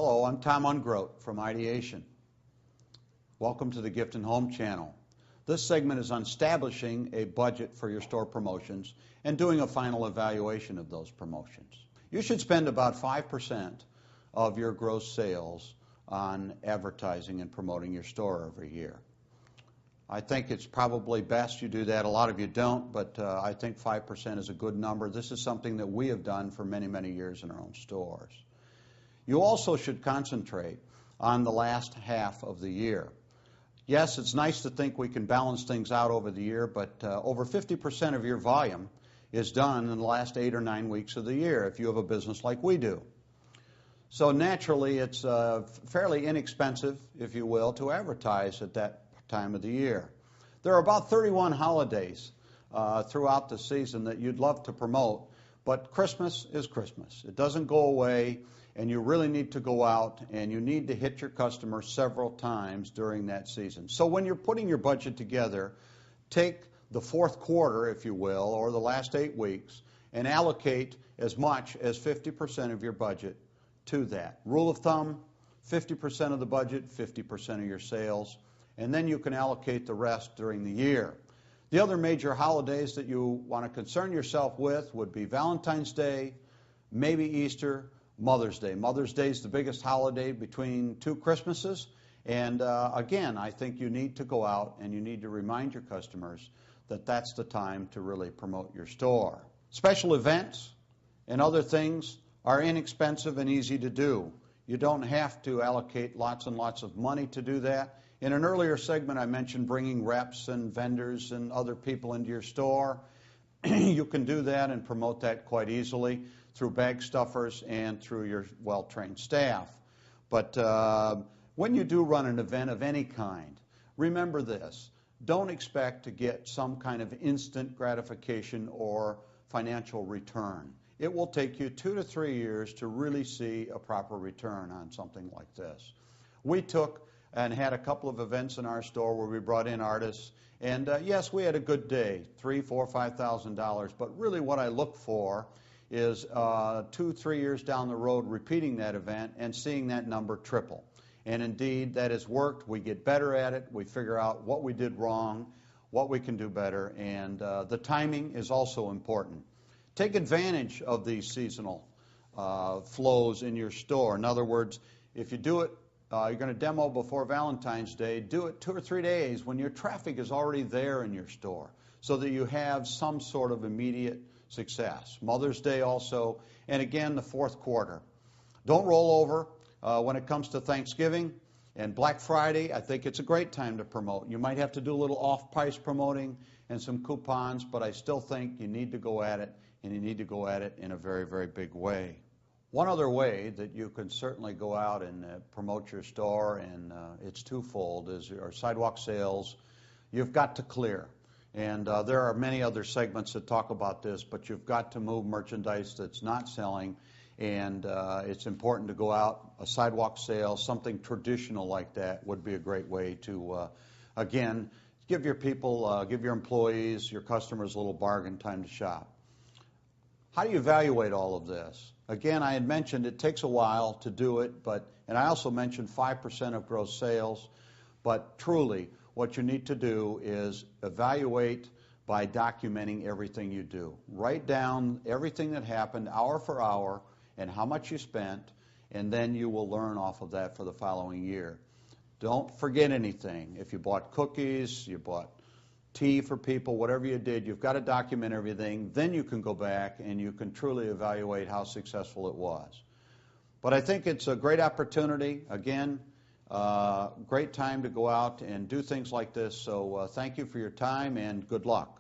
Hello, I'm Tom Ungrodt from Ideation. Welcome to the Gift and Home channel. This segment is on establishing a budget for your store promotions and doing a final evaluation of those promotions. You should spend about 5% of your gross sales on advertising and promoting your store every year. I think it's probably best you do that. A lot of you don't, but I think 5% is a good number. This is something that we have done for many, many years in our own stores. You also should concentrate on the last half of the year. Yes, it's nice to think we can balance things out over the year, but over 50% of your volume is done in the last 8 or 9 weeks of the year if you have a business like we do. So naturally, it's fairly inexpensive, if you will, to advertise at that time of the year. There are about 31 holidays throughout the season that you'd love to promote, but Christmas is Christmas. It doesn't go away, and you really need to go out and you need to hit your customers several times during that season. So when you're putting your budget together, take the fourth quarter, if you will, or the last 8 weeks, and allocate as much as 50% of your budget to that. Rule of thumb, 50% of the budget, 50% of your sales, and then you can allocate the rest during the year. The other major holidays that you want to concern yourself with would be Valentine's Day, maybe Easter, Mother's Day. Mother's Day is the biggest holiday between 2 Christmases, and again, I think you need to go out and you need to remind your customers that that's the time to really promote your store. Special events and other things are inexpensive and easy to do. You don't have to allocate lots and lots of money to do that. In an earlier segment, I mentioned bringing reps and vendors and other people into your store. You can do that and promote that quite easily through bag stuffers and through your well-trained staff. But when you do run an event of any kind, remember this. Don't expect to get some kind of instant gratification or financial return. It will take you 2 to 3 years to really see a proper return on something like this. We took and had a couple of events in our store where we brought in artists, and yes, we had a good day, $3,000, $4,000, $5,000, but really what I look for is 2, 3 years down the road repeating that event and seeing that number triple. And indeed, that has worked. We get better at it. We figure out what we did wrong, what we can do better, and the timing is also important. Take advantage of these seasonal flows in your store. In other words, if you do it, you're going to demo before Valentine's Day, do it 2 or 3 days when your traffic is already there in your store so that you have some sort of immediate success. Mother's Day also, and again, the fourth quarter. Don't roll over when it comes to Thanksgiving and Black Friday. I think it's a great time to promote. You might have to do a little off-price promoting and some coupons, but I still think you need to go at it, and you need to go at it in a very, very big way. One other way that you can certainly go out and promote your store, and it's twofold, is your sidewalk sales. You've got to clear. And there are many other segments that talk about this, but you've got to move merchandise that's not selling, and it's important to go out. A sidewalk sale, something traditional like that, would be a great way to, again, give your people, give your employees, your customers a little bargain time to shop. How do you evaluate all of this? Again, I had mentioned it takes a while to do it, and I also mentioned 5% of gross sales, but truly what you need to do is evaluate by documenting everything you do. Write down everything that happened hour for hour and how much you spent, and then you will learn off of that for the following year. Don't forget anything. If you bought cookies, you bought tea for people, whatever you did, you've got to document everything. Then you can go back and you can truly evaluate how successful it was. But I think it's a great opportunity. Again, great time to go out and do things like this. So thank you for your time and good luck.